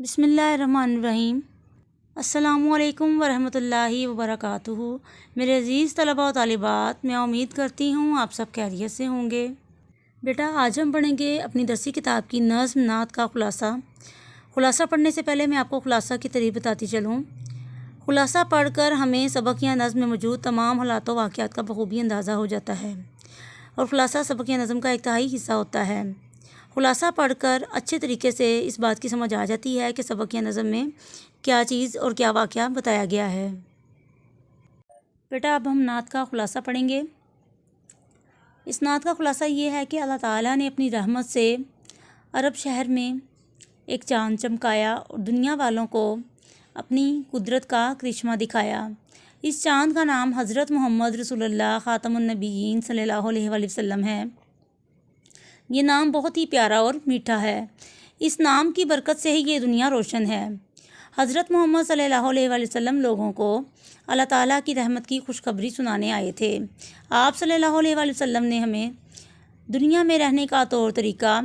بسم اللہ الرحمن الرحیم۔ السلام علیکم ورحمۃ اللہ وبرکاتہ۔ میرے عزیز طلباء و طالبات، میں امید کرتی ہوں آپ سب خیریت سے ہوں گے۔ بیٹا آج ہم پڑھیں گے اپنی درسی کتاب کی نظم نعت کا خلاصہ پڑھنے سے پہلے میں آپ کو خلاصہ کی ترتیب بتاتی چلوں۔ خلاصہ پڑھ کر ہمیں سبق یا نظم میں موجود تمام حالات و واقعات کا بخوبی اندازہ ہو جاتا ہے، اور خلاصہ سبق یا نظم کا ایک تہائی حصہ ہوتا ہے۔ خلاصہ پڑھ کر اچھے طریقے سے اس بات کی سمجھ آ جاتی ہے کہ سبق یا نظم میں کیا چیز اور کیا واقعہ بتایا گیا ہے۔ بیٹا اب ہم نعت کا خلاصہ پڑھیں گے۔ اس نعت کا خلاصہ یہ ہے کہ اللہ تعالیٰ نے اپنی رحمت سے عرب شہر میں ایک چاند چمکایا اور دنیا والوں کو اپنی قدرت کا کرشمہ دکھایا۔ اس چاند کا نام حضرت محمد رسول اللہ خاتم النبیین صلی اللہ علیہ وآلہ وسلم ہے۔ یہ نام بہت ہی پیارا اور میٹھا ہے۔ اس نام کی برکت سے ہی یہ دنیا روشن ہے۔ حضرت محمد صلی اللہ علیہ وآلہ وسلم لوگوں کو اللہ تعالیٰ کی رحمت کی خوشخبری سنانے آئے تھے۔ آپ صلی اللہ علیہ وآلہ وسلم نے ہمیں دنیا میں رہنے کا طور طریقہ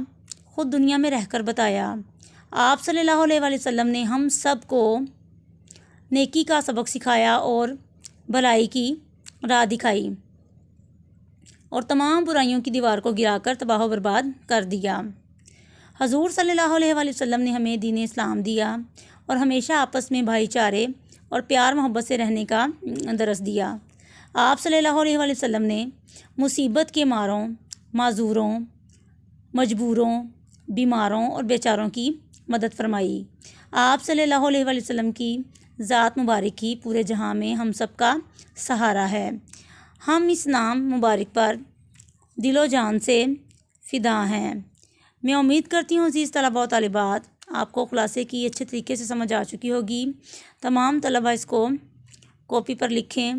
خود دنیا میں رہ کر بتایا۔ آپ صلی اللہ علیہ وآلہ وسلم نے ہم سب کو نیکی کا سبق سکھایا اور بھلائی کی راہ دکھائی، اور تمام برائیوں کی دیوار کو گرا کر تباہ و برباد کر دیا۔ حضور صلی اللہ علیہ وآلہ وسلم نے ہمیں دین اسلام دیا اور ہمیشہ آپس میں بھائی چارے اور پیار محبت سے رہنے کا درس دیا۔ آپ صلی اللہ علیہ وآلہ وسلم نے مصیبت کے ماروں، معذوروں، مجبوروں، بیماروں اور بیچاروں کی مدد فرمائی۔ آپ صلی اللہ علیہ وآلہ وسلم کی ذات مبارک ہی پورے جہاں میں ہم سب کا سہارا ہے۔ ہم اس نام مبارک پر دل و جان سے فدا ہیں۔ میں امید کرتی ہوں عزیز طلباء و طالبات آپ کو خلاصے کی اچھے طریقے سے سمجھ آ چکی ہوگی۔ تمام طلباء اس کو کاپی پر لکھیں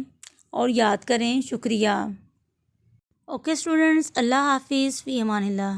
اور یاد کریں۔ شکریہ۔ اوکے اسٹوڈنٹس، اللہ حافظ، فی امان اللہ۔